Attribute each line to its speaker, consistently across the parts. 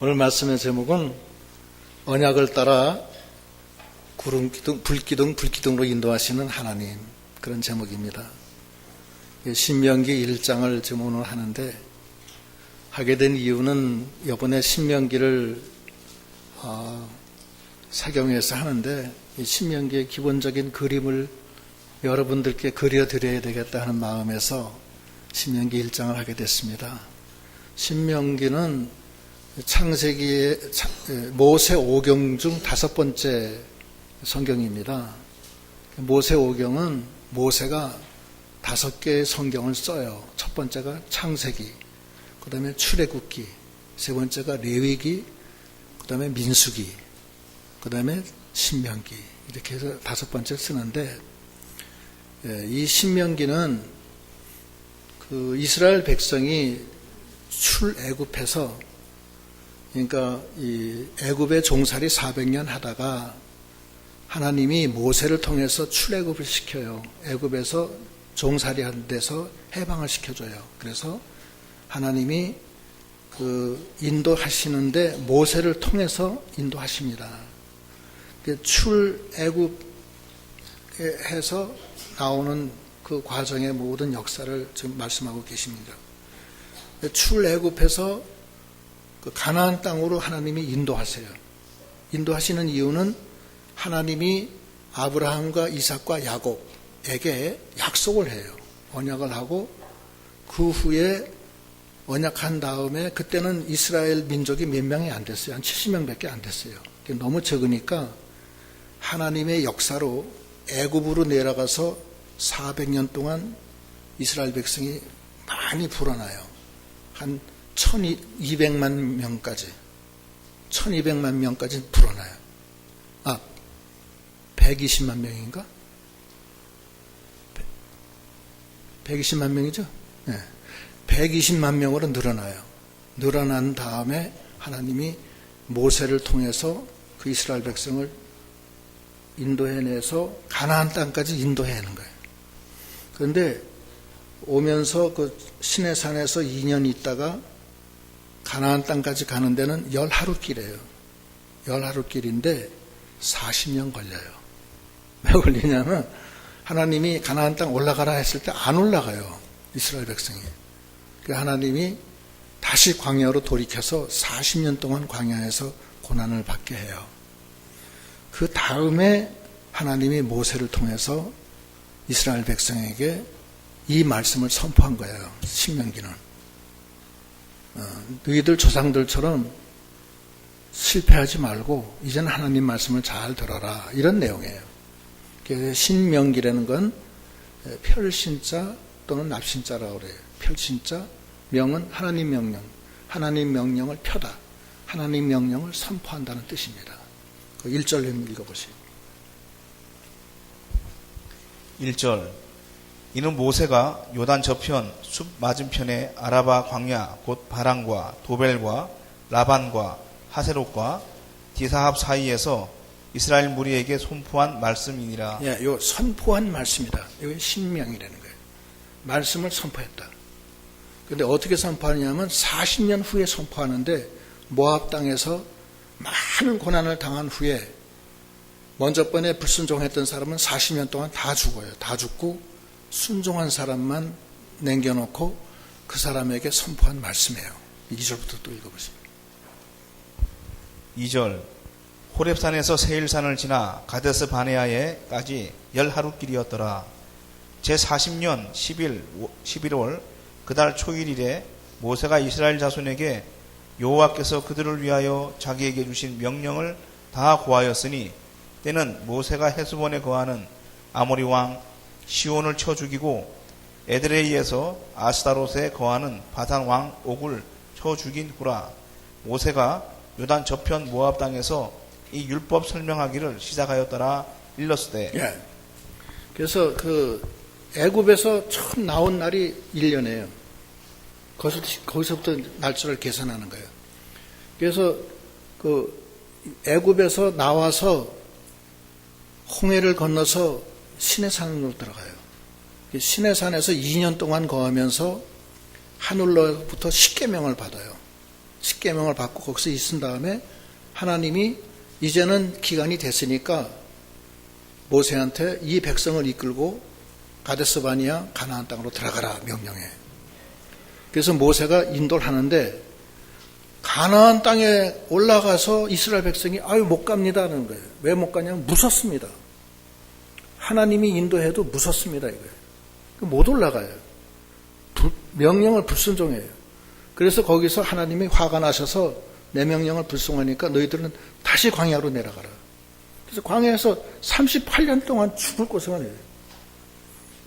Speaker 1: 오늘 말씀의 제목은 언약을 따라 구름기둥, 불기둥으로 인도하시는 하나님, 그런 제목입니다. 신명기 1장을 지금 오늘 하는데, 하게 된 이유는 이번에 신명기를 사경해서 하는데, 이 신명기의 기본적인 그림을 여러분들께 그려드려야 되겠다 하는 마음에서 신명기 1장을 하게 됐습니다. 신명기는 창세기의 모세 5경 중 5번째 성경입니다. 모세 5경은 모세가 5개의 성경을 써요. 첫 번째가 창세기, 그 다음에 출애굽기, 세 번째가 레위기, 그 다음에 민수기, 그 다음에 신명기, 이렇게 해서 5번째 쓰는데, 이 신명기는 그 이스라엘 백성이 출애굽해서, 그러니까 이 애굽의 종살이 400년 하다가 하나님이 모세를 통해서 출애굽을 시켜요. 애굽에서 종살이 한 데서 해방을 시켜줘요. 그래서 하나님이 그 인도하시는데 모세를 통해서 인도하십니다. 출애굽해서 나오는 그 과정의 모든 역사를 지금 말씀하고 계십니다. 출애굽해서 그 가나안 땅으로 하나님이 인도하세요. 인도하시는 이유는 하나님이 아브라함과 이삭과 야곱에게 약속을 해요. 언약을 하고 그 후에 언약한 다음에 그때는 이스라엘 민족이 몇 명이 안 됐어요. 한 70명밖에 안 됐어요. 너무 적으니까 하나님의 역사로 애굽으로 내려가서 400년 동안 이스라엘 백성이 많이 불어나요. 한 1200만 명까지 불어나요. 120만 명인가? 120만 명이죠? 네. 120만 명으로 늘어나요. 늘어난 다음에 하나님이 모세를 통해서 그 이스라엘 백성을 인도해내서 가나안 땅까지 인도해내는 거예요. 그런데 오면서 그 시내산에서 2년 있다가 가나안 땅까지 가는 데는 10하루길이에요. 10하루길인데 40년 걸려요. 왜 걸리냐면 하나님이 가나안 땅 올라가라 했을 때 안 올라가요. 이스라엘 백성이. 그래서 하나님이 다시 광야로 돌이켜서 40년 동안 광야에서 고난을 받게 해요. 그 다음에 하나님이 모세를 통해서 이스라엘 백성에게 이 말씀을 선포한 거예요. 신명기는. 너희들 조상들처럼 실패하지 말고 이제는 하나님 말씀을 잘 들어라, 이런 내용이에요. 그래서 신명기라는 건 별신자 또는 납신자라고 그래요. 별신자, 명은 하나님 명령, 하나님 명령을 펴다, 하나님 명령을 선포한다는 뜻입니다. 그 1절 읽어보세요.
Speaker 2: 1절. 이는 모세가 요단 저편 숲 맞은편에 아라바 광야 곧 바란과 도벨과 라반과 하세롯과 디사합 사이에서 이스라엘 무리에게 선포한 말씀이니라.
Speaker 1: 예, 요 선포한 말씀이다. 이게 신명이라는 거예요. 말씀을 선포했다. 그런데 어떻게 선포하냐면 40년 후에 선포하는데 모압 땅에서 많은 고난을 당한 후에 먼저 번에 불순종했던 사람은 40년 동안 다 죽어요. 다 죽고 순종한 사람만 남겨놓고 그 사람에게 선포한 말씀이에요. 2절부터 또 읽어보세요.
Speaker 2: 2절. 호렙산에서 세일산을 지나 가데스 바네아에까지 10하루길이었더라. 제40년 11월 그달 초일일에 모세가 이스라엘 자손에게 여호와께서 그들을 위하여 자기에게 주신 명령을 다 고하였으니 때는 모세가 헤스본에 거하는 아모리 왕 시온을 쳐 죽이고 에드레이에서 아스타롯에 거하는 바산 왕 옥을 쳐 죽인 후라. 모세가 요단 저편 모압 땅에서 이 율법 설명하기를 시작하였더라. 일렀으되.
Speaker 1: 예. 그래서 그 애굽에서 처음 나온 날이 1년이에요. 거기서부터 날짜를 계산하는 거예요. 그래서 그 애굽에서 나와서 홍해를 건너서 시내산으로 들어가요. 시내산에서 2년 동안 거하면서 하늘로부터 십계명을 받아요. 십계명을 받고 거기서 있은 다음에 하나님이 이제는 기간이 됐으니까 모세한테 이 백성을 이끌고 가데스 바네아 가나안 땅으로 들어가라 명령해. 그래서 모세가 인도를 하는데 가나안 땅에 올라가서 이스라엘 백성이 아유 못 갑니다 하는 거예요. 왜 못 가냐면 무섭습니다. 하나님이 인도해도 무섭습니다 이거예요. 못 올라가요. 명령을 불순종해요. 그래서 거기서 하나님이 화가 나셔서 내 명령을 불순하니까 너희들은 다시 광야로 내려가라. 그래서 광야에서 38년 동안 죽을 고생을 해요.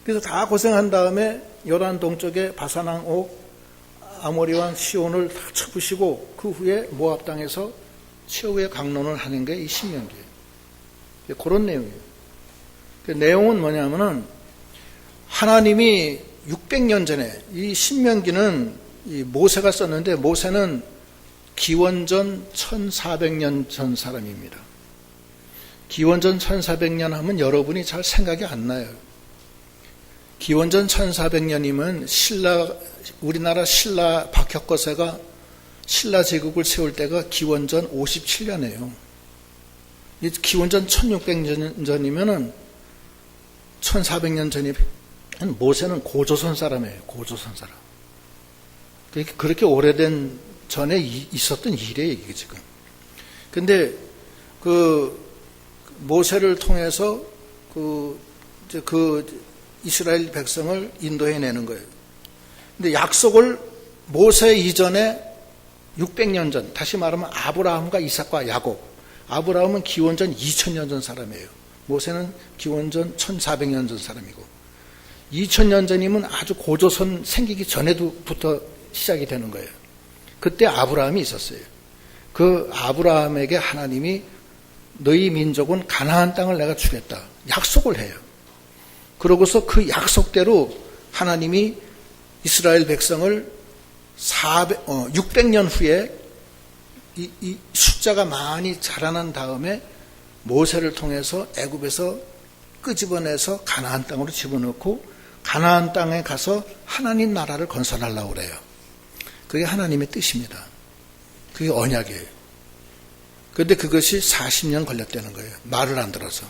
Speaker 1: 그래서 다 고생한 다음에 요단 동쪽에 바산왕 옥 아모리 왕 시온을 다 쳐부시고 그 후에 모압 땅에서 최후의 강론을 하는 게 이 신명기예요. 그런 내용이에요. 그 내용은 뭐냐면은 하나님이 600년 전에 이 신명기는 이 모세가 썼는데 모세는 기원전 1400년 전 사람입니다. 기원전 1400년 하면 여러분이 잘 생각이 안 나요. 기원전 1400년이면 우리나라 신라 박혁거세가 신라 제국을 세울 때가 기원전 57년이에요. 기원전 1600년 전이면은 1400년 전이 모세는 고조선 사람이에요. 고조선 사람. 그렇게 오래된 전에 있었던 일이에요, 이게 지금. 근데 모세를 통해서 이스라엘 백성을 인도해내는 거예요. 근데 약속을 모세 이전에 600년 전, 다시 말하면 아브라함과 이삭과 야곱. 아브라함은 기원전 2000년 전 사람이에요. 모세는 기원전 1400년 전 사람이고. 2000년 전이면 아주 고조선 생기기 전에부터 시작이 되는 거예요. 그때 아브라함이 있었어요. 그 아브라함에게 하나님이 너희 민족은 가나안 땅을 내가 주겠다. 약속을 해요. 그러고서 그 약속대로 하나님이 이스라엘 백성을 600년 후에 이 숫자가 많이 자라난 다음에 모세를 통해서 애굽에서 끄집어내서 가나안 땅으로 집어넣고 가나안 땅에 가서 하나님 나라를 건설하려고 그래요. 그게 하나님의 뜻입니다. 그게 언약이에요. 그런데 그것이 40년 걸렸다는 거예요. 말을 안 들어서.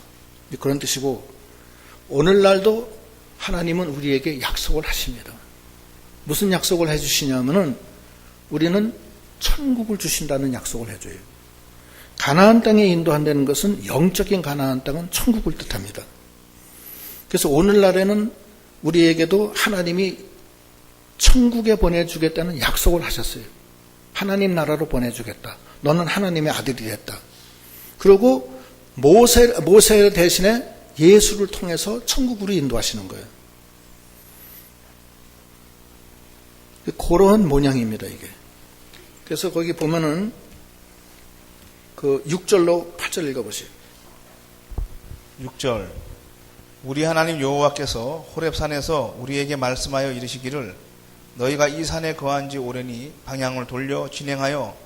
Speaker 1: 그런 뜻이고 오늘날도 하나님은 우리에게 약속을 하십니다. 무슨 약속을 해주시냐면은 우리는 천국을 주신다는 약속을 해줘요. 가나안 땅에 인도한다는 것은 영적인 가나안 땅은 천국을 뜻합니다. 그래서 오늘날에는 우리에게도 하나님이 천국에 보내주겠다는 약속을 하셨어요. 하나님 나라로 보내주겠다. 너는 하나님의 아들이 됐다. 그리고 모세 대신에 예수를 통해서 천국으로 인도하시는 거예요. 그런 모양입니다, 이게. 그래서 거기 보면은 그 6절로 8절 읽어보세요.
Speaker 2: 6절 우리 하나님 여호와께서 호렙산에서 우리에게 말씀하여 이르시기를 너희가 이 산에 거한 지 오래니 방향을 돌려 진행하여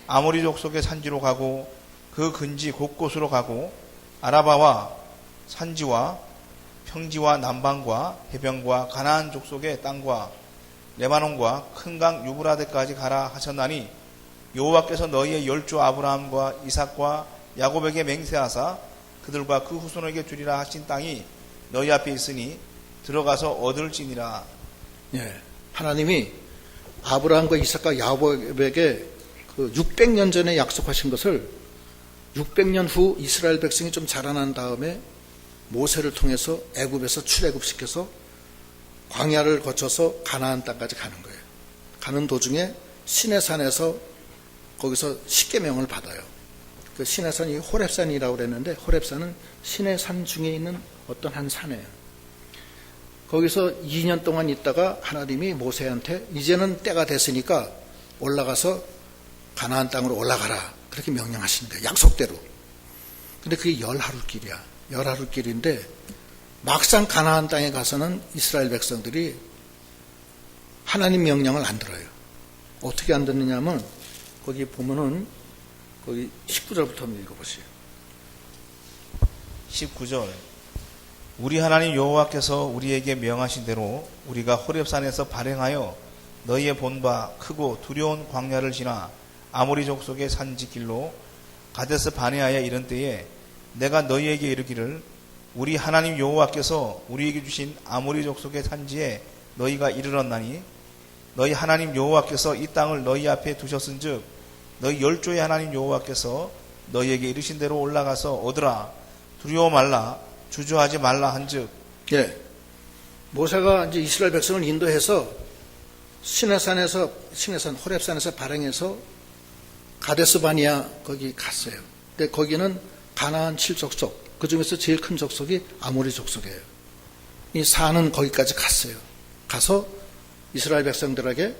Speaker 2: 아모리 족속의 산지로 가고 그 근지 곳곳으로 가고 아라바와 산지와 평지와 남방과 해변과 가나안 족속의 땅과 레바논과 큰 강 유브라데까지 가라 하셨나니 여호와께서 너희의 열조 아브라함과 이삭과 야곱에게 맹세하사 그들과 그 후손에게 주리라 하신 땅이 너희 앞에 있으니 들어가서 얻을지니라.
Speaker 1: 예, 하나님이 아브라함과 이삭과 야곱에게 그 600년 전에 약속하신 것을 600년 후 이스라엘 백성이 좀 자라난 다음에 모세를 통해서 애굽에서 출애굽시켜서 광야를 거쳐서 가나안 땅까지 가는 거예요. 가는 도중에 시내산에서 거기서 십계명을 받아요. 그 시내산이 호렙산이라고 그랬는데 호렙산은 시내산 중에 있는 어떤 한 산이에요. 거기서 2년 동안 있다가 하나님이 모세한테 이제는 때가 됐으니까 올라가서 가나안 땅으로 올라가라. 그렇게 명령하시는 거예요. 약속대로. 근데 그게 10하루길이야. 10하루길인데 막상 가나안 땅에 가서는 이스라엘 백성들이 하나님 명령을 안 들어요. 어떻게 안 듣느냐면 거기 보면은 거기 19절부터 한번 읽어보세요.
Speaker 2: 19절 우리 하나님 여호와께서 우리에게 명하신 대로 우리가 호렙산에서 발행하여 너희의 본바 크고 두려운 광야를 지나 아모리 족속의 산지 길로 가데스 바네아에 이른 때에 내가 너희에게 이르기를 우리 하나님 여호와께서 우리에게 주신 아모리 족속의 산지에 너희가 이르렀나니 너희 하나님 여호와께서 이 땅을 너희 앞에 두셨은즉 너희 열조의 하나님 여호와께서 너희에게 이르신 대로 올라가서 얻으라 두려워 말라 주저하지 말라 한즉.
Speaker 1: 예. 모세가 이제 이스라엘 백성을 인도해서 시내산 호렙산에서 발행해서 가데스 바니아 거기 갔어요. 근데 거기는 가나안 7족속, 그 중에서 제일 큰 족속이 아모리 족속이에요. 이 산은 거기까지 갔어요. 가서 이스라엘 백성들에게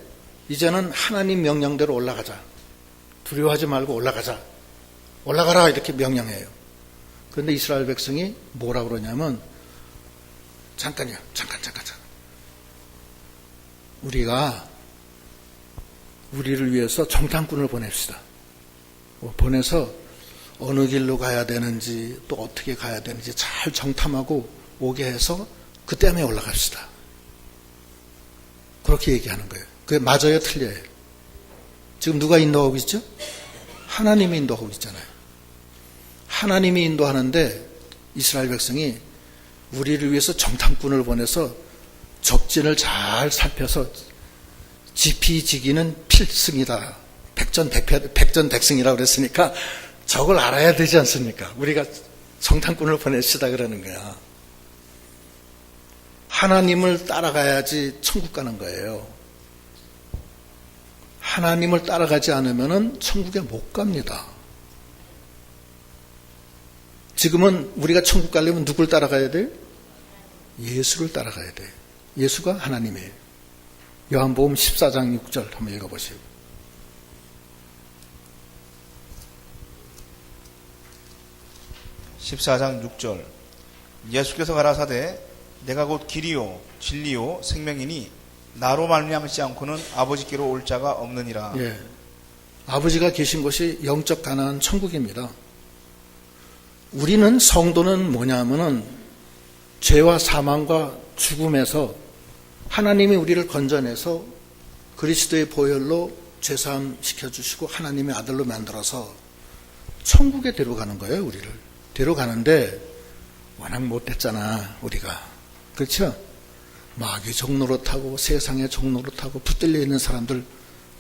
Speaker 1: 이제는 하나님 명령대로 올라가자. 두려워하지 말고 올라가자. 올라가라 이렇게 명령해요. 그런데 이스라엘 백성이 뭐라 그러냐면 잠깐. 우리가 우리를 위해서 정탐꾼을 보냅시다. 보내서 어느 길로 가야 되는지 또 어떻게 가야 되는지 잘 정탐하고 오게 해서 그 댐에 올라갑시다. 그렇게 얘기하는 거예요. 그게 맞아요, 틀려요? 지금 누가 인도하고 있죠? 하나님이 인도하고 있잖아요. 하나님이 인도하는데 이스라엘 백성이 우리를 위해서 정탐꾼을 보내서 적진을 잘 살펴서 지피지기는 필승이다. 백전백승이라고 그랬으니까 적을 알아야 되지 않습니까? 우리가 정탐꾼을 보냅시다 그러는 거야. 하나님을 따라가야지 천국 가는 거예요. 하나님을 따라가지 않으면 천국에 못 갑니다. 지금은 우리가 천국 가려면 누굴 따라가야 돼요? 예수를 따라가야 돼요. 예수가 하나님이에요. 요한복음 14장 6절 한번 읽어보세요.
Speaker 2: (14장 6절) 예수께서 가라사대 내가 곧 길이요 진리요 생명이니 나로 말미암지 않고는 아버지께로 올 자가 없느니라.
Speaker 1: 예, 아버지가 계신 곳이 영적 가나안 천국입니다. 우리는 성도는 뭐냐면은 죄와 사망과 죽음에서 하나님이 우리를 건져내서 그리스도의 보혈로 죄사함 시켜주시고 하나님의 아들로 만들어서 천국에 데려가는 거예요. 우리를 데려가는데 워낙 못됐잖아 우리가. 그렇죠? 마귀 종노릇하고 세상의 종노릇하고 붙들려 있는 사람들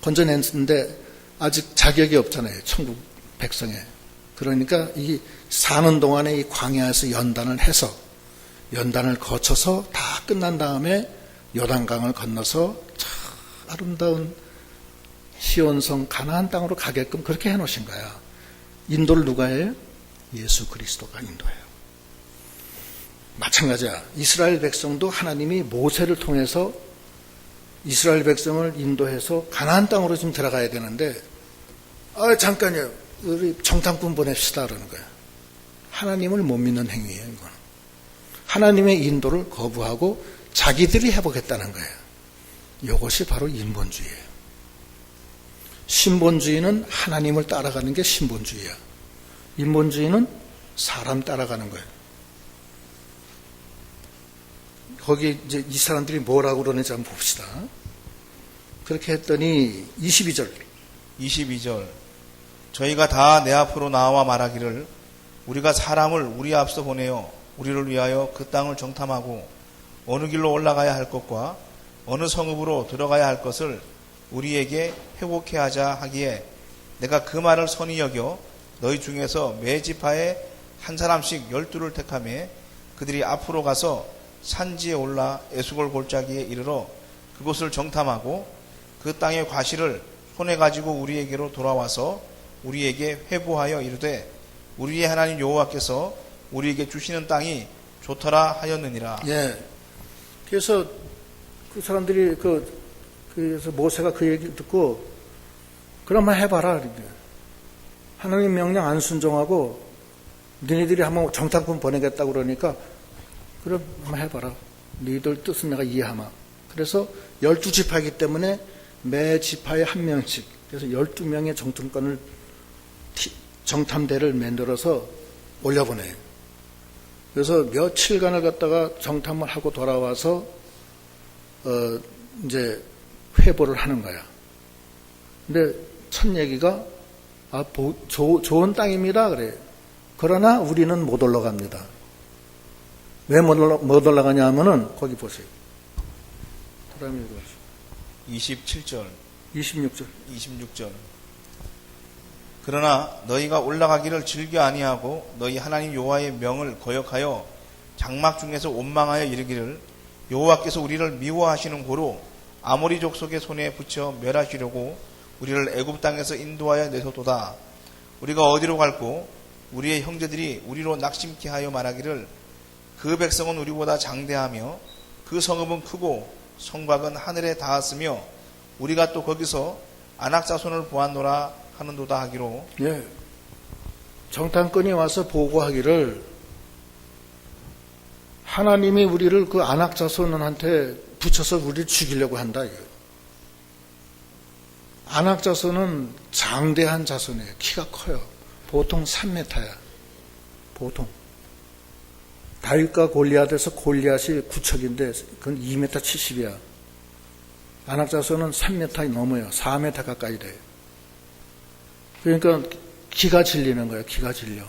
Speaker 1: 건져냈는데 아직 자격이 없잖아요. 천국 백성에. 그러니까 이 사는 동안에 이 광야에서 연단을 해서 연단을 거쳐서 다 끝난 다음에 요단강을 건너서 참 아름다운 시온성 가나안 땅으로 가게끔 그렇게 해놓으신 거야. 인도를 누가 해요? 예수 그리스도가 인도해요. 마찬가지야. 이스라엘 백성도 하나님이 모세를 통해서 이스라엘 백성을 인도해서 가나안 땅으로 지금 들어가야 되는데 잠깐요. 우리 정탐꾼 보냅시다 그러는 거야. 하나님을 못 믿는 행위예요. 이건. 하나님의 인도를 거부하고 자기들이 해보겠다는 거예요. 이것이 바로 인본주의예요. 신본주의는 하나님을 따라가는 게 신본주의야. 인본주의는 사람 따라가는 거예요. 거기 이제 이 사람들이 뭐라고 그러는지 한번 봅시다. 그렇게 했더니 22절
Speaker 2: 저희가 다 내 앞으로 나와 말하기를 우리가 사람을 우리 앞서 보내어 우리를 위하여 그 땅을 정탐하고 어느 길로 올라가야 할 것과 어느 성읍으로 들어가야 할 것을 우리에게 회복해 하자 하기에 내가 그 말을 선히 여겨 너희 중에서 매 지파에 한 사람씩 12를 택하며 그들이 앞으로 가서 산지에 올라 에스골 골짜기에 이르러 그곳을 정탐하고 그 땅의 과실을 손에 가지고 우리에게로 돌아와서 우리에게 회보하여 이르되 우리의 하나님 여호와께서 우리에게 주시는 땅이 좋더라 하였느니라.
Speaker 1: 예. 그래서 그 사람들이 그래서 모세가 그 얘기 듣고 그러면 해봐라. 하나님 명령 안 순종하고 너희들이 한번 정탐꾼 보내겠다고 그러니까 그럼 한번 해봐라. 너희들 뜻은 내가 이해하마. 그래서 12지파이기 때문에 매 지파에 한 명씩 그래서 12명의 정탐대를 만들어서 올려보내요. 그래서 며칠간을 갖다가 정탐을 하고 돌아와서 이제 회보를 하는 거야. 근데 첫 얘기가 좋은 땅입니다 그래요. 그러나 우리는 못 올라갑니다. 왜 못 올라가냐 하면은 거기 보세요. 다음에 읽어보세요.
Speaker 2: 27절
Speaker 1: 26절.
Speaker 2: 26절 그러나 너희가 올라가기를 즐겨 아니하고 너희 하나님 여호와의 명을 거역하여 장막 중에서 원망하여 이르기를 여호와께서 우리를 미워하시는 고로 아모리 족속의 손에 붙여 멸하시려고 우리를 애굽 땅에서 인도하여 내소도다. 우리가 어디로 갈고 우리의 형제들이 우리로 낙심케 하여 말하기를 그 백성은 우리보다 장대하며 그 성읍은 크고 성곽은 하늘에 닿았으며 우리가 또 거기서 아낙 자손을 보았노라 하는도다 하기로.
Speaker 1: 예. 정탐꾼이 와서 보고하기를 하나님이 우리를 그 아낙 자손한테 붙여서 우리를 죽이려고 한다. 아낙 자손은 장대한 자손이에요. 키가 커요. 보통 3m야. 보통. 다윗과 골리앗에서 골리앗이 구척인데 그건 2m 70이야. 아낙 자손은 3m 넘어요. 4m 가까이 돼요. 그러니까 기가 질리는 거예요. 기가 질려.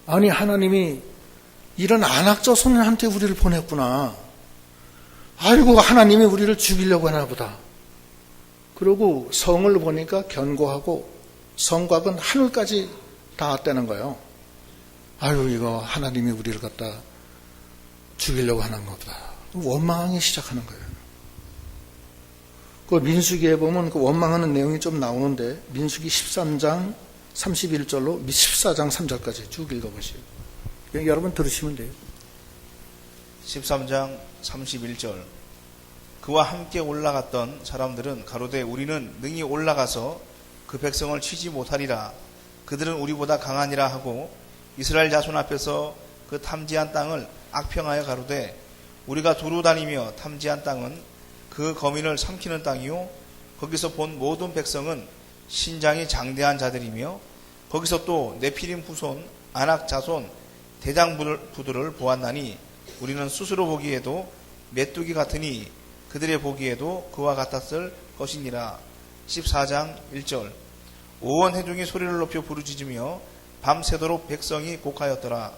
Speaker 1: 아니 하나님이 이런 아낙 자손한테 우리를 보냈구나. 아이고 하나님이 우리를 죽이려고 하나 보다. 그리고 성을 보니까 견고하고 성곽은 하늘까지 닿았다는 거예요. 아유 이거 하나님이 우리를 갖다 죽이려고 하는 것보다 원망하기 시작하는 거예요. 그 민수기에 보면 그 원망하는 내용이 좀 나오는데 민수기 13장 31절로 14장 3절까지 쭉 읽어보시오. 여러분 들으시면 돼요.
Speaker 2: 13장 31절 그와 함께 올라갔던 사람들은 가로되 우리는 능히 올라가서 그 백성을 치지 못하리라. 그들은 우리보다 강하니라 하고 이스라엘 자손 앞에서 그 탐지한 땅을 악평하여 가로되 우리가 두루 다니며 탐지한 땅은 그 거민을 삼키는 땅이요 거기서 본 모든 백성은 신장이 장대한 자들이며 거기서 또 네피림 후손 아낙 자손 대장부들을 보았나니 우리는 스스로 보기에도 메뚜기 같으니 그들의 보기에도 그와 같았을 것이니라. 14장 1절 온 회중이 소리를 높여 부르짖으며 밤새도록 백성이 곡하였더라.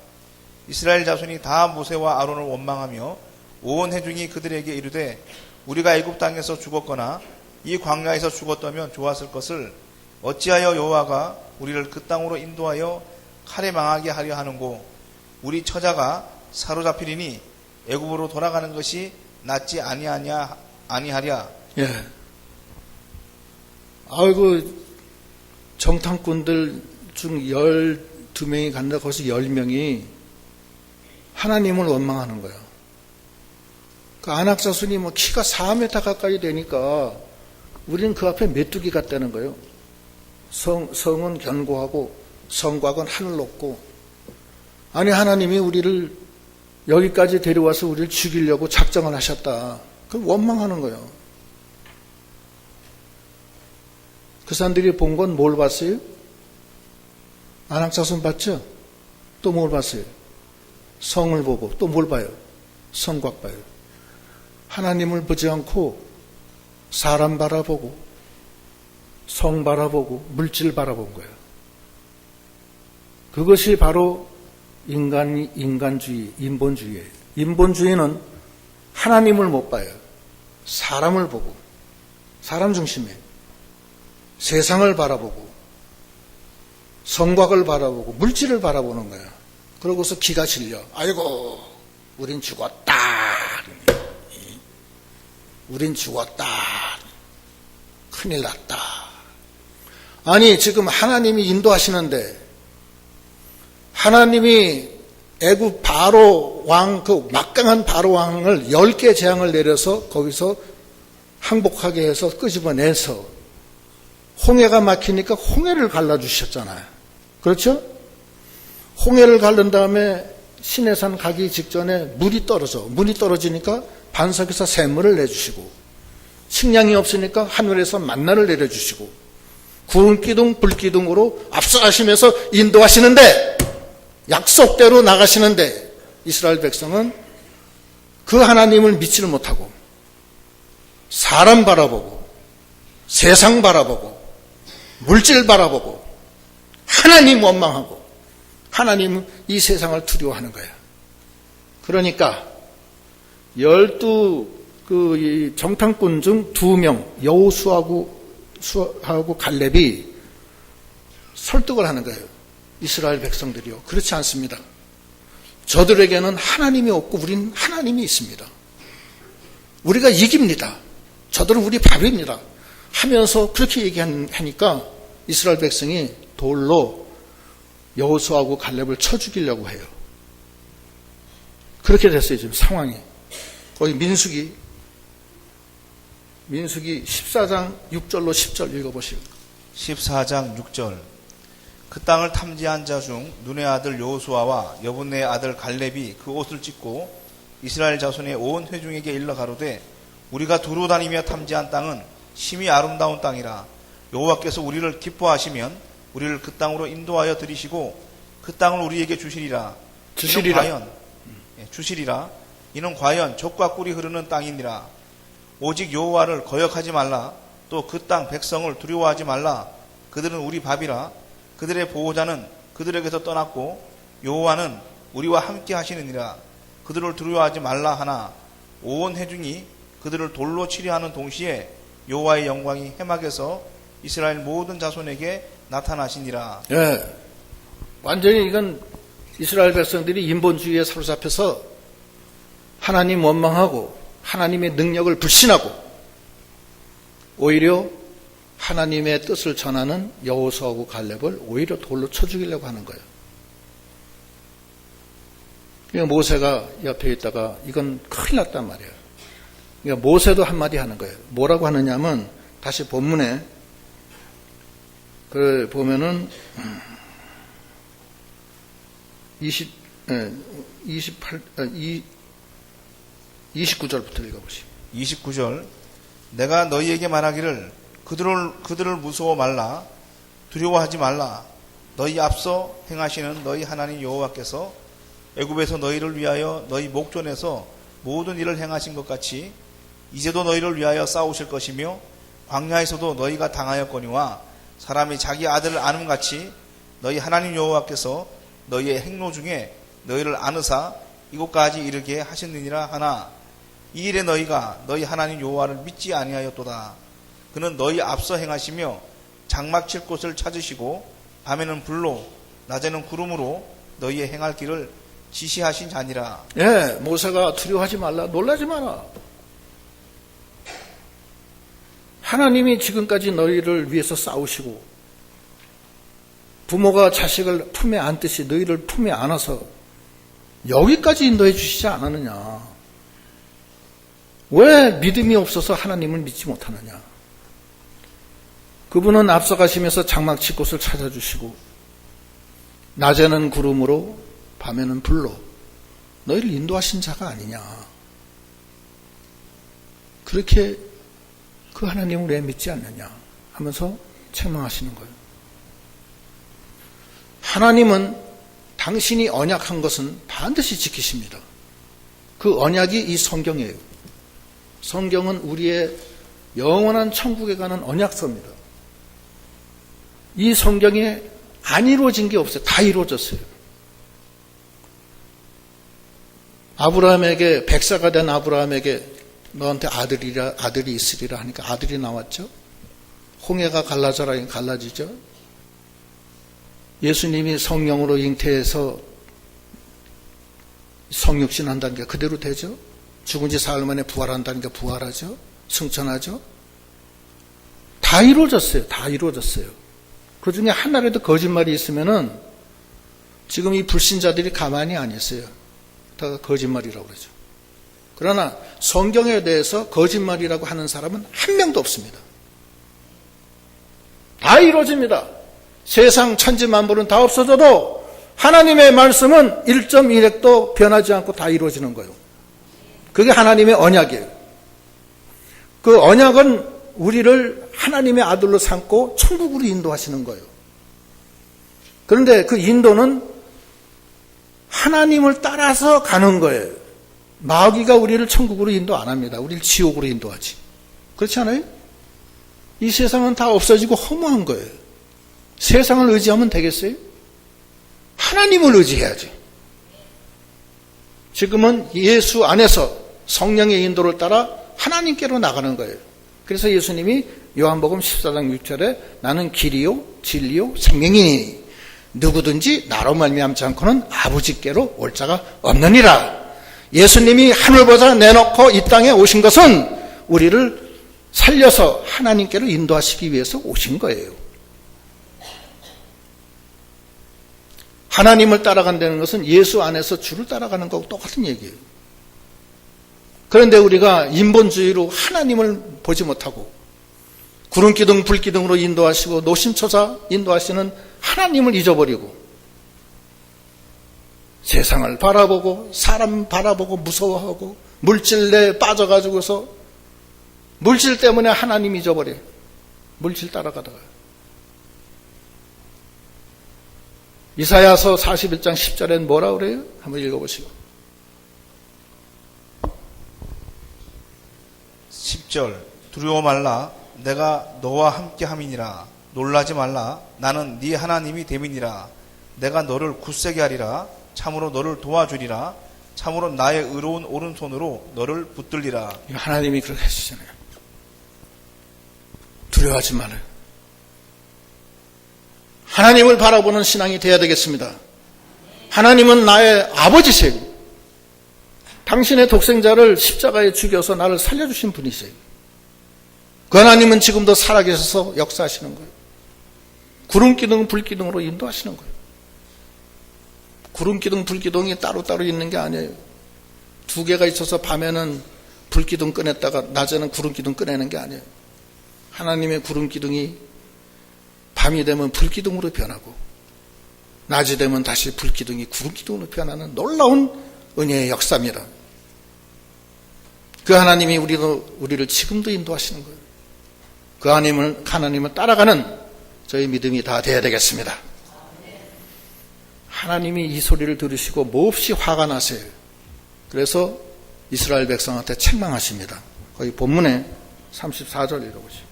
Speaker 2: 이스라엘 자손이 다 모세와 아론을 원망하며 온 회중이 그들에게 이르되 우리가 애굽 땅에서 죽었거나 이 광야에서 죽었다면 좋았을 것을 어찌하여 여호와가 우리를 그 땅으로 인도하여 칼에 망하게 하려 하는고 우리 처자가 사로잡히리니 애굽으로 돌아가는 것이 낫지 아니하랴.
Speaker 1: 예. 아이고 정탐꾼들 중 12명이 간다. 거기서 10명이 하나님을 원망하는 거예요. 그 아낙 자손이 뭐 키가 4m 가까이 되니까 우리는 그 앞에 메뚜기 같다는 거예요. 성은 견고하고 성곽은 하늘 높고 아니 하나님이 우리를 여기까지 데려와서 우리를 죽이려고 작정을 하셨다. 그럼 원망하는 거예요. 그 사람들이 본 건 뭘 봤어요? 아낙 자손 봤죠? 또 뭘 봤어요? 성을 보고 또 뭘 봐요? 성곽 봐요. 하나님을 보지 않고 사람 바라보고 성 바라보고 물질 바라본 거예요. 그것이 바로 인간주의, 인본주의예요. 인본주의는 하나님을 못 봐요. 사람을 보고 사람 중심이에요. 세상을 바라보고 성곽을 바라보고 물질을 바라보는 거예요. 그러고서 기가 질려. 아이고 우린 죽었다. 우린 죽었다. 큰일 났다. 아니 지금 하나님이 인도하시는데 하나님이 애굽 바로 왕, 그 막강한 바로 왕을 10개 재앙을 내려서 거기서 항복하게 해서 끄집어내서 홍해가 막히니까 홍해를 갈라주셨잖아요. 그렇죠? 홍해를 갈른 다음에 시내산 가기 직전에 물이 떨어져. 물이 떨어지니까 반석에서 샘물을 내주시고 식량이 없으니까 하늘에서 만나를 내려주시고 구름기둥 불기둥으로 앞서가시면서 인도하시는데 약속대로 나가시는데 이스라엘 백성은 그 하나님을 믿지를 못하고 사람 바라보고 세상 바라보고 물질 바라보고 하나님 원망하고 하나님 이 세상을 두려워하는 거야. 그러니까 12 정탐꾼 중 2명 여호수아하고 갈렙이 설득을 하는 거예요. 이스라엘 백성들이요. 그렇지 않습니다. 저들에게는 하나님이 없고 우린 하나님이 있습니다. 우리가 이깁니다. 저들은 우리 밥입니다. 하면서 그렇게 얘기하니까 이스라엘 백성이 돌로 여호수아하고 갈렙을 쳐 죽이려고 해요. 그렇게 됐어요. 지금 상황이. 거기 민수기 14장 6절로 10절 읽어보시고.
Speaker 2: 14장 6절. 그 땅을 탐지한 자 중 눈의 아들 여호수아와 여분네의 아들 갈렙이 그 옷을 찢고 이스라엘 자손의 온 회중에게 일러 가로되 우리가 두루 다니며 탐지한 땅은 심히 아름다운 땅이라. 여호와께서 우리를 기뻐하시면 우리를 그 땅으로 인도하여 들이시고 그 땅을 우리에게 주시리라. 주시리라. 이는 과연 젖과 꿀이 흐르는 땅이니라. 오직 여호와를 거역하지 말라. 또 그 땅 백성을 두려워하지 말라. 그들은 우리 밥이라. 그들의 보호자는 그들에게서 떠났고 여호와는 우리와 함께 하시느니라. 그들을 두려워하지 말라 하나 온 회중이 그들을 돌로 치려 하는 동시에 여호와의 영광이 해막에서 이스라엘 모든 자손에게 나타나시니라.
Speaker 1: 예, 완전히 이건 이스라엘 백성들이 인본주의에 사로잡혀서 하나님 원망하고 하나님의 능력을 불신하고 오히려 하나님의 뜻을 전하는 여호수아하고 갈렙을 오히려 돌로 쳐 죽이려고 하는 거예요. 그러니까 모세가 옆에 있다가 이건 큰일 났단 말이에요. 그러니까 모세도 한마디 하는 거예요. 뭐라고 하느냐면 다시 본문에 그 보면은 29절부터 읽어보시죠.
Speaker 2: 29절. 내가 너희에게 말하기를 그들을 무서워 말라. 두려워하지 말라. 너희 앞서 행하시는 너희 하나님 여호와께서 애굽에서 너희를 위하여 너희 목전에서 모든 일을 행하신 것 같이 이제도 너희를 위하여 싸우실 것이며 광야에서도 너희가 당하였거니와 사람이 자기 아들을 아는같이 너희 하나님 여호와께서 너희의 행로 중에 너희를 아느사 이곳까지 이르게 하셨느니라 하나 이 일에 너희가 너희 하나님 여호와를 믿지 아니하였도다. 그는 너희 앞서 행하시며 장막 칠 곳을 찾으시고 밤에는 불로 낮에는 구름으로 너희의 행할 길을 지시하신 자니라.
Speaker 1: 예, 모세가 두려워하지 말라, 놀라지 마라. 하나님이 지금까지 너희를 위해서 싸우시고 부모가 자식을 품에 안듯이 너희를 품에 안아서 여기까지 인도해 주시지 않았느냐. 왜 믿음이 없어서 하나님을 믿지 못하느냐. 그분은 앞서가시면서 장막 칠 곳을 찾아주시고 낮에는 구름으로 밤에는 불로 너희를 인도하신 자가 아니냐. 그렇게 그 하나님을 왜 믿지 않느냐 하면서 책망하시는 거예요. 하나님은 당신이 언약한 것은 반드시 지키십니다. 그 언약이 이 성경이에요. 성경은 우리의 영원한 천국에 가는 언약서입니다. 이 성경에 안 이루어진 게 없어요. 다 이루어졌어요. 아브라함에게, 백사가 된 아브라함에게 너한테 아들이 있으리라 하니까 아들이 나왔죠. 홍해가 갈라져라 하니까 갈라지죠. 예수님이 성령으로 잉태해서 성육신 한다는 게 그대로 되죠. 죽은 지 사흘 만에 부활한다는 게 부활하죠. 승천하죠. 다 이루어졌어요. 다 이루어졌어요. 그 중에 하나라도 거짓말이 있으면은 지금 이 불신자들이 가만히 안 있어요. 다 거짓말이라고 그러죠. 그러나 성경에 대해서 거짓말이라고 하는 사람은 한 명도 없습니다. 다 이루어집니다. 세상 천지만물은 다 없어져도 하나님의 말씀은 1.1핵도 변하지 않고 다 이루어지는 거예요. 그게 하나님의 언약이에요. 그 언약은 우리를 하나님의 아들로 삼고 천국으로 인도하시는 거예요. 그런데 그 인도는 하나님을 따라서 가는 거예요. 마귀가 우리를 천국으로 인도 안 합니다. 우리를 지옥으로 인도하지. 그렇지 않아요? 이 세상은 다 없어지고 허무한 거예요. 세상을 의지하면 되겠어요? 하나님을 의지해야지. 지금은 예수 안에서 성령의 인도를 따라 하나님께로 나가는 거예요. 그래서 예수님이 요한복음 14장 6절에 나는 길이요 진리요 생명이니 누구든지 나로 말미암지 않고는 아버지께로 올 자가 없느니라. 예수님이 하늘보다 내놓고 이 땅에 오신 것은 우리를 살려서 하나님께로 인도하시기 위해서 오신 거예요. 하나님을 따라간다는 것은 예수 안에서 주를 따라가는 거하고 똑같은 얘기예요. 그런데 우리가 인본주의로 하나님을 보지 못하고 구름기둥 불기둥으로 인도하시고 노심초사 인도하시는 하나님을 잊어버리고 세상을 바라보고 사람 바라보고 무서워하고 물질에 빠져가지고서 물질 때문에 하나님 잊어버려요. 물질 따라가다가. 이사야서 41장 10절엔 뭐라 그래요? 한번 읽어보시고.
Speaker 2: 10절 두려워 말라 내가 너와 함께 함이니라 놀라지 말라 나는 네 하나님이 됨이니라 내가 너를 굳세게 하리라 참으로 너를 도와주리라 참으로 나의 의로운 오른손으로 너를 붙들리라.
Speaker 1: 하나님이 그렇게 해주잖아요. 두려워하지 말아요. 하나님을 바라보는 신앙이 되어야 되겠습니다. 하나님은 나의 아버지세요. 당신의 독생자를 십자가에 죽여서 나를 살려주신 분이세요. 그 하나님은 지금도 살아계셔서 역사하시는 거예요. 구름기둥 불기둥으로 인도하시는 거예요. 구름기둥 불기둥이 따로따로 있는 게 아니에요. 두 개가 있어서 밤에는 불기둥 꺼냈다가 낮에는 구름기둥 꺼내는 게 아니에요. 하나님의 구름기둥이 밤이 되면 불기둥으로 변하고 낮이 되면 다시 불기둥이 구름기둥으로 변하는 놀라운 은혜의 역사입니다. 그 하나님이 우리를 지금도 인도하시는 거예요. 그 하나님을 따라가는 저희 믿음이 다 돼야 되겠습니다. 하나님이 이 소리를 들으시고 몹시 화가 나세요. 그래서 이스라엘 백성한테 책망하십니다. 거기 본문에 34절 읽어보시죠.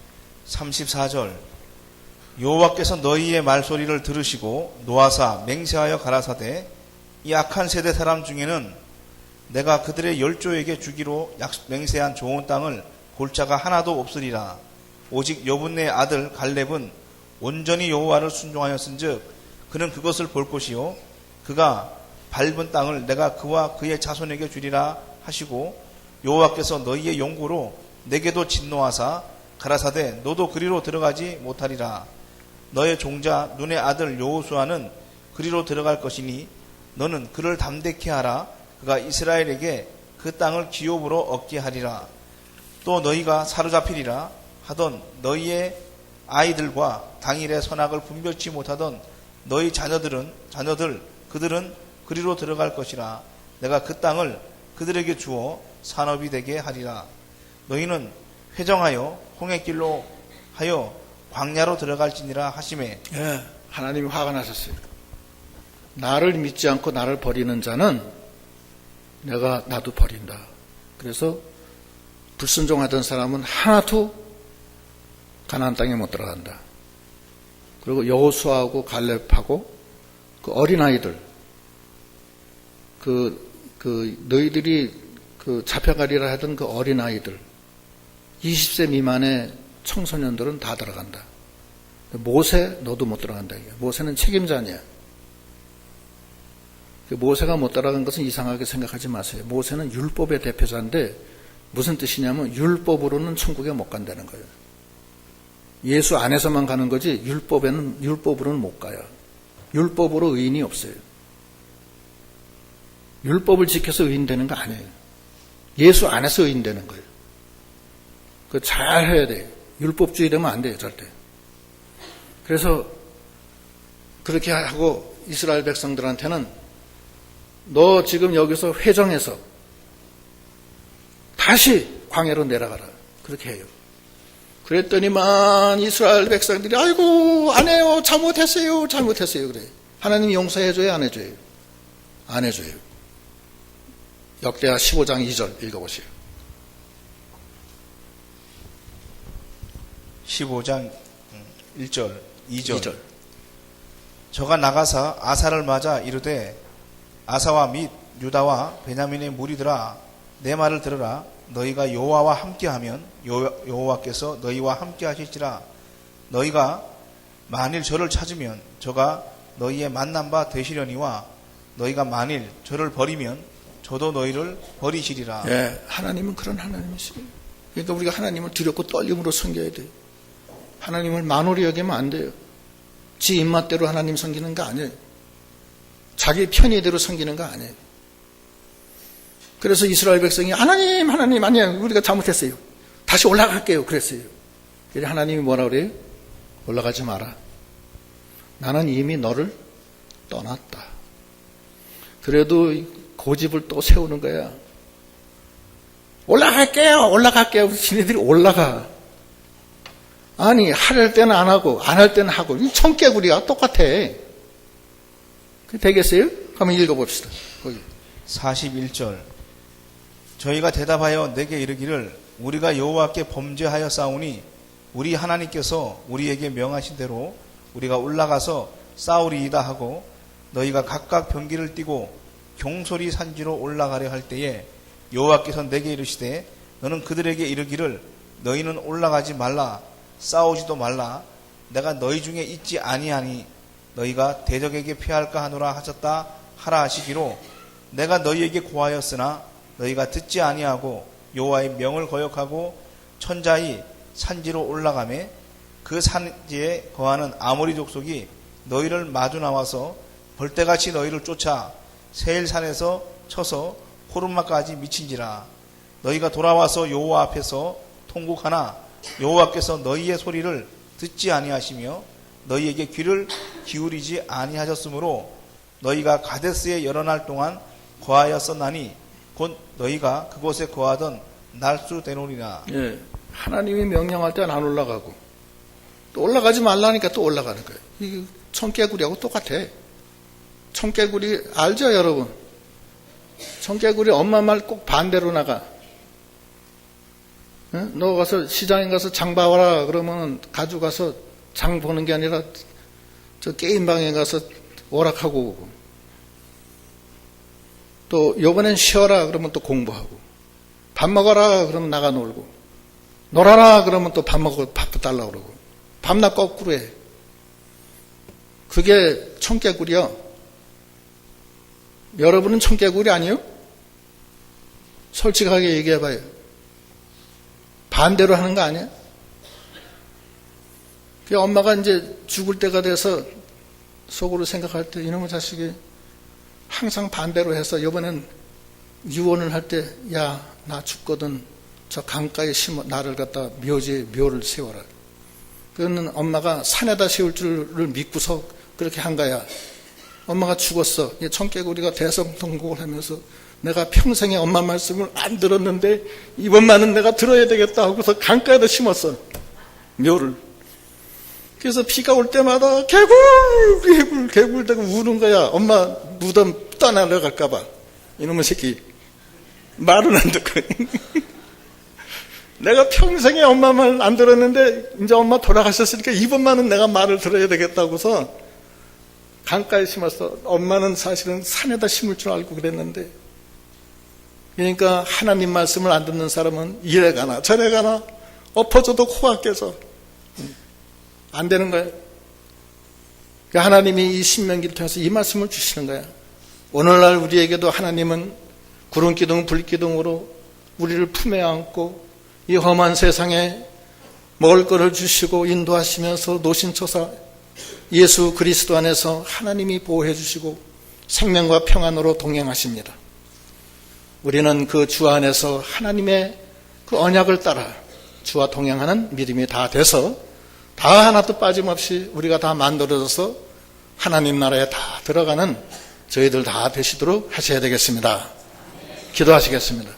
Speaker 2: 34절 여호와께서 너희의 말소리를 들으시고 노하사 맹세하여 가라사대 이 악한 세대 사람 중에는 내가 그들의 열조에게 주기로 맹세한 좋은 땅을 볼 자가 하나도 없으리라. 오직 여분의 아들 갈렙은 온전히 여호와를 순종하였은즉 그는 그것을 볼 것이요 그가 밟은 땅을 내가 그와 그의 자손에게 주리라 하시고 여호와께서 너희의 용고로 내게도 진노하사 가라사대 너도 그리로 들어가지 못하리라. 너의 종자 눈의 아들 여호수아는 그리로 들어갈 것이니 너는 그를 담대케 하라. 그가 이스라엘에게 그 땅을 기업으로 얻게 하리라. 또 너희가 사로잡히리라 하던 너희의 아이들과 당일의 선악을 분별치 못하던 너희 자녀들 그들은 그리로 들어갈 것이라. 내가 그 땅을 그들에게 주어 산업이 되게 하리라. 너희는 회정하여 홍해길로 하여 광야로 들어갈지니라 하시매.
Speaker 1: 예, 하나님이 화가 나셨어요. 나를 믿지 않고 나를 버리는 자는 나도 버린다. 그래서 불순종하던 사람은 하나도 가나안 땅에 못 들어간다. 그리고 여호수아하고 갈렙하고 그 어린아이들 너희들이 잡혀가리라 하던 그 어린아이들 20세 미만의 청소년들은 다 들어간다. 모세 너도 못 들어간다. 모세는 책임자 아니야. 모세가 못 들어간 것은 이상하게 생각하지 마세요. 모세는 율법의 대표자인데 무슨 뜻이냐면 율법으로는 천국에 못 간다는 거예요. 예수 안에서만 가는 거지 율법으로는 못 가요. 율법으로 의인이 없어요. 율법을 지켜서 의인 되는 거 아니에요. 예수 안에서 의인 되는 거예요. 그거 잘 해야 돼요. 율법주의 되면 안 돼요, 절대. 그래서 그렇게 하고 이스라엘 백성들한테는 너 지금 여기서 회정해서 다시 광야로 내려가라. 그렇게 해요. 그랬더니만 이스라엘 백성들이 아이고 안 해요. 잘못했어요. 그래. 하나님이 용서해줘요? 안 해줘요? 안 해줘요. 역대하 15장 2절 읽어보세요.
Speaker 2: 15장 1절 2절 저가 나가사 아사를 맞아 이르되 아사와 및 유다와 베냐민의 무리들아 내 말을 들으라. 너희가 여호와와 함께하면 여호와께서 너희와 함께하실지라. 너희가 만일 저를 찾으면 저가 너희의 만난 바 되시려니와 너희가 만일 저를 버리면 저도 너희를 버리시리라.
Speaker 1: 예, 하나님은 그런 하나님이시에요. 그러니까 우리가 하나님을 두렵고 떨림으로 섬겨야 돼요. 하나님을 만홀히 여기면 안 돼요. 지 입맛대로 하나님 섬기는 거 아니에요. 자기 편의대로 섬기는 거 아니에요. 그래서 이스라엘 백성이 하나님 아니야, 우리가 잘못했어요, 다시 올라갈게요 그랬어요. 그래서 하나님이 뭐라 그래요? 올라가지 마라. 나는 이미 너를 떠났다. 그래도 고집을 또 세우는 거야. 올라갈게요. 지네들이 올라가. 아니, 할 때는 안 하고 안 할 때는 하고. 이 청개구리가 똑같아. 되겠어요? 한번 읽어봅시다. 거기
Speaker 2: 41절. 저희가 대답하여 내게 이르기를 우리가 여호와께 범죄하여 싸우니 우리 하나님께서 우리에게 명하신 대로 우리가 올라가서 싸우리이다 하고 너희가 각각 병기를 띠고 경솔이 산지로 올라가려 할 때에 여호와께서 내게 이르시되 너는 그들에게 이르기를 너희는 올라가지 말라, 싸우지도 말라. 내가 너희 중에 있지 아니하니 너희가 대적에게 피할까 하노라 하셨다 하라 하시기로 내가 너희에게 고하였으나 너희가 듣지 아니하고 여호와의 명을 거역하고 천자의 산지로 올라가매 그 산지에 거하는 아모리 족속이 너희를 마주 나와서 벌떼같이 너희를 쫓아 세일산에서 쳐서 호르마까지 미친지라. 너희가 돌아와서 여호와 앞에서 통곡하나 여호와께서 너희의 소리를 듣지 아니하시며 너희에게 귀를 기울이지 아니하셨으므로 너희가 가데스에 여러 날 동안 거하였었나니 곧 너희가 그곳에 거하던 날수 되노니라.
Speaker 1: 예, 하나님이 명령할 때는 안 올라가고 또 올라가지 말라니까 또 올라가는 거예요. 이 청개구리하고 똑같아. 청개구리 알죠, 여러분? 청개구리 엄마 말 꼭 반대로 나가. 너 가서 시장에 가서 장 봐와라 그러면 가져가서 장 보는 게 아니라 저 게임방에 가서 오락하고 오고, 또 요번엔 쉬어라 그러면 또 공부하고, 밥 먹어라 그러면 나가 놀고, 놀아라 그러면 또 밥 달라고 그러고, 밤낮 거꾸로 해. 그게 청개구리요. 여러분은 청개구리 아니에요? 솔직하게 얘기해봐요. 반대로 하는 거 아니야? 그 엄마가 이제 죽을 때가 돼서 속으로 생각할 때 이놈의 자식이 항상 반대로 해서 이번엔 유언을 할 때 야, 나 죽거든 저 강가에 심어 나를 갖다 묘를 세워라. 그거는 엄마가 산에다 세울 줄을 믿고서 그렇게 한 거야. 엄마가 죽었어. 청개구리가 대성통곡을 하면서 내가 평생에 엄마 말씀을 안 들었는데 이번만은 내가 들어야 되겠다 하고서 강가에다 심었어, 묘를. 그래서 비가 올 때마다 개굴대고 우는 거야. 엄마 무덤 떠나려갈까봐. 이놈의 새끼 말은 안 듣고. 내가 평생에 엄마 말 안 들었는데 이제 엄마 돌아가셨으니까 이번만은 내가 말을 들어야 되겠다고서 강가에 심었어. 엄마는 사실은 산에다 심을 줄 알고 그랬는데. 그러니까 하나님 말씀을 안 듣는 사람은 이래 가나 저래 가나 엎어져도 코가 깨져 안 되는 거예요. 하나님이 이 신명기를 통해서 이 말씀을 주시는 거야. 오늘날 우리에게도 하나님은 구름기둥 불기둥으로 우리를 품에 안고 이 험한 세상에 먹을 것을 주시고 인도하시면서 노신초사 예수 그리스도 안에서 하나님이 보호해 주시고 생명과 평안으로 동행하십니다. 우리는 그 주 안에서 하나님의 그 언약을 따라 주와 동행하는 믿음이 다 돼서 다 하나도 빠짐없이 우리가 다 만들어져서 하나님 나라에 다 들어가는 저희들 다 되시도록 하셔야 되겠습니다. 기도하시겠습니다.